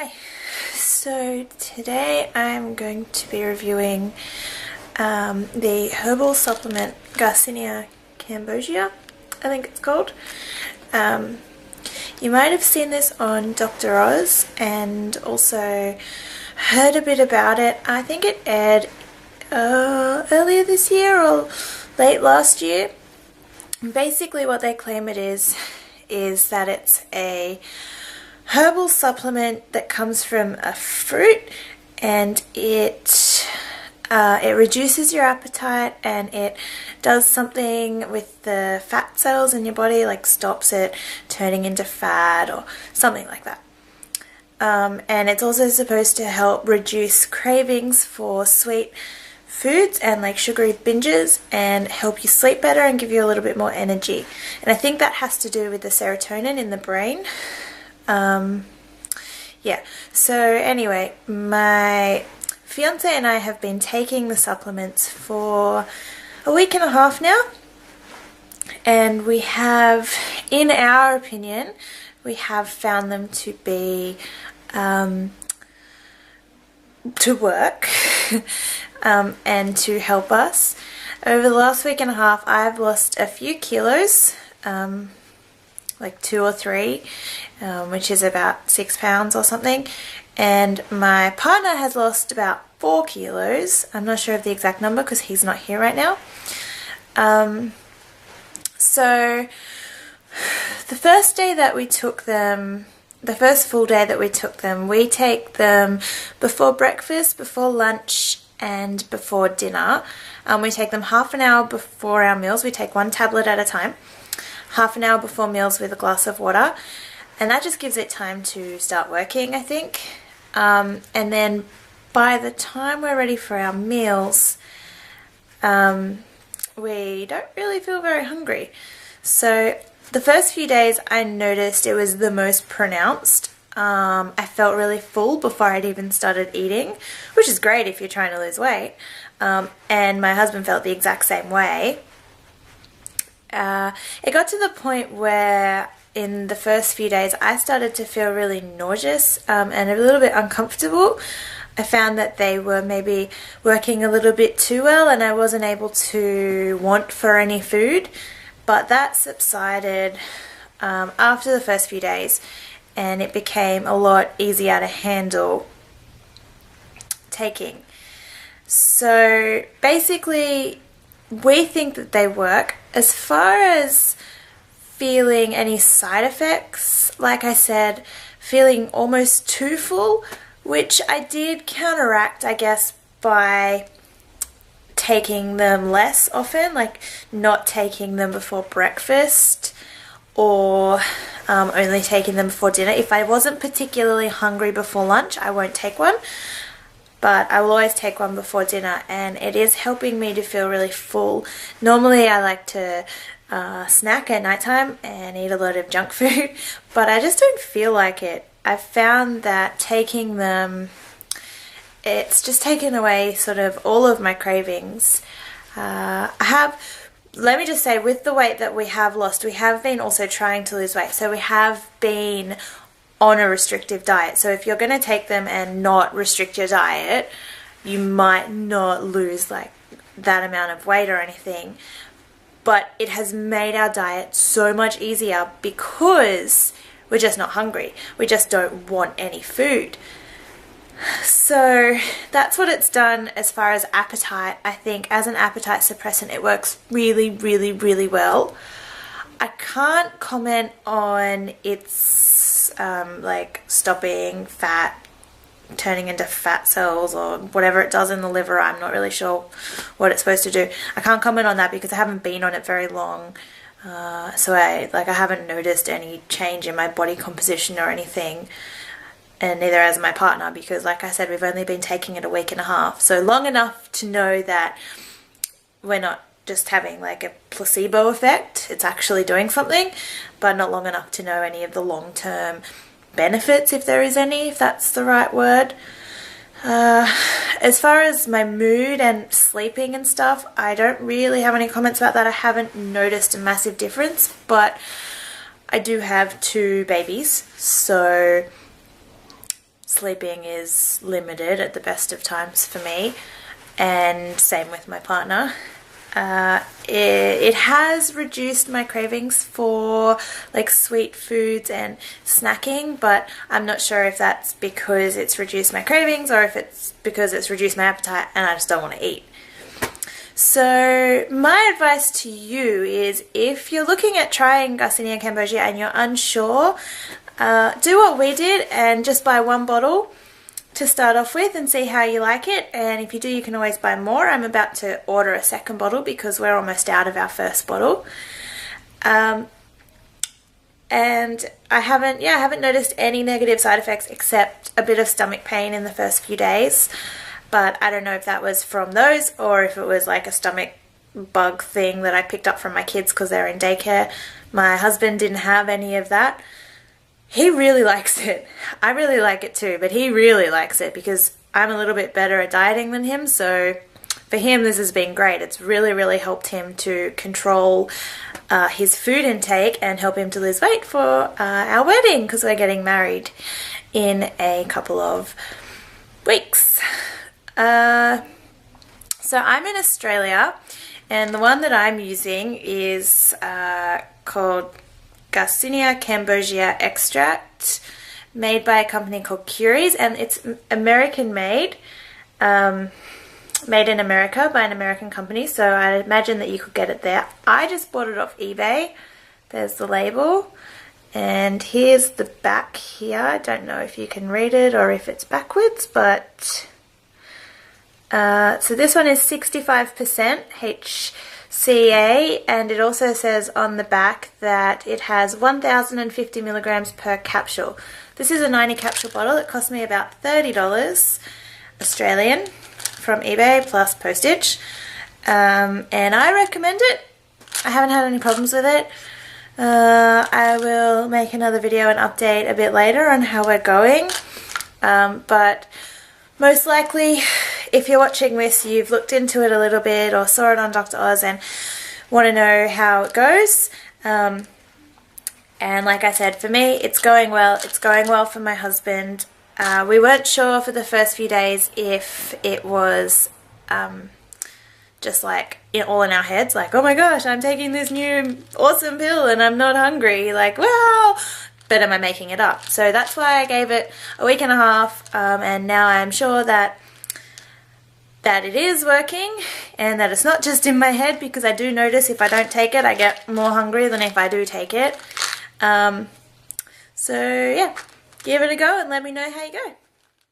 Hi, so today I'm going to be reviewing the herbal supplement Garcinia Cambogia, I think it's called. You might have seen this on Dr. Oz and also heard a bit about it. I think it aired earlier this year or late last year. Basically what they claim it is that it's a herbal supplement that comes from a fruit, and it reduces your appetite, and it does something with the fat cells in your body, like stops it turning into fat or something like that. And it's also supposed to help reduce cravings for sweet foods and like sugary binges, and help you sleep better and give you a little bit more energy. And I think that has to do with the serotonin in the brain. Yeah, so anyway, my fiance and I have been taking the supplements for a week and a half now, and we have, in our opinion, we have found them to be to work and to help us. Over the last week and a half, I've lost a few kilos, like 2 or 3, which is about 6 pounds or something, and my partner has lost about 4 kilos. I'm not sure of the exact number because he's not here right now. So the first day that we took them, the first full day that we took them, we take them before breakfast, before lunch and before dinner. We take them half an hour before our meals. We take 1 tablet at a time, half an hour before meals with a glass of water, and that just gives it time to start working, I think. And then by the time we're ready for our meals, we don't really feel very hungry. So the first few days I noticed it was the most pronounced. I felt really full before I'd even started eating, which is great if you're trying to lose weight. And my husband felt the exact same way. It got to the point where in the first few days I started to feel really nauseous and a little bit uncomfortable. I found that they were maybe working a little bit too well and I wasn't able to want for any food, but that subsided after the first few days, and it became a lot easier to handle taking. So basically we think that they work. As far as feeling any side effects, like I said, feeling almost too full, which I did counteract, I guess, by taking them less often, like not taking them before breakfast or only taking them before dinner. If I wasn't particularly hungry before lunch, I won't take one, but I will always take one before dinner, and it is helping me to feel really full. Normally I like to snack at nighttime and eat a lot of junk food, but I just don't feel like it. I've found that taking them, it's just taken away sort of all of my cravings. Let me just say, with the weight that we have lost, we have been also trying to lose weight, so we have been on a restrictive diet. So if you're going to take them and not restrict your diet, you might not lose like that amount of weight or anything, but it has made our diet so much easier because we're just not hungry. We just don't want any food. So that's what it's done as far as appetite. I think as an appetite suppressant it works really, really, really well. I can't comment on its like stopping fat, turning into fat cells or whatever it does in the liver. I'm not really sure what it's supposed to do. I can't comment on that because I haven't been on it very long. So I haven't noticed any change in my body composition or anything, and neither has my partner, because like I said, we've only been taking it a week and a half. So long enough to know that we're not just having like a placebo effect, it's actually doing something, but not long enough to know any of the long-term benefits, if there is any, if that's the right word. As far as my mood and sleeping and stuff, I don't really have any comments about that. I haven't noticed a massive difference, but I do have 2 babies, so sleeping is limited at the best of times for me, and same with my partner. It has reduced my cravings for like sweet foods and snacking, but I'm not sure if that's because it's reduced my cravings or if it's because it's reduced my appetite and I just don't want to eat. So my advice to you is, if you're looking at trying Garcinia Cambogia and you're unsure, do what we did and just buy one bottle to start off with and see how you like it. And if you do, you can always buy more. I'm about to order a second bottle because we're almost out of our first bottle. And I haven't noticed any negative side effects except a bit of stomach pain in the first few days. But I don't know if that was from those or if it was like a stomach bug thing that I picked up from my kids because they're in daycare. My husband didn't have any of that. He really likes it. I really like it too, but he really likes it because I'm a little bit better at dieting than him. So for him, this has been great. It's really, really helped him to control his food intake and help him to lose weight for our wedding, because we're getting married in a couple of weeks. So I'm in Australia, and the one that I'm using is called Garcinia Cambogia extract, made by a company called Curies, and it's American made, made in America by an American company, so I imagine that you could get it there. I just bought it off eBay. There's the label, and here's the back here. I don't know if you can read it or if it's backwards, but so this one is 65% HCA, and it also says on the back that it has 1,050 milligrams per capsule. This is a 90 capsule bottle. It cost me about $30 Australian from eBay plus postage, and I recommend it. I haven't had any problems with it. I will make another video and update a bit later on how we're going, but most likely, if you're watching this, you've looked into it a little bit or saw it on Dr. Oz and want to know how it goes. And like I said, for me, it's going well. It's going well for my husband. We weren't sure for the first few days if it was just like all in our heads, like, oh my gosh, I'm taking this new awesome pill and I'm not hungry. Like, wow. But am I making it up? So that's why I gave it a week and a half, and now I'm sure that it is working and that it's not just in my head, because I do notice if I don't take it, I get more hungry than if I do take it. So yeah, give it a go and let me know how you go.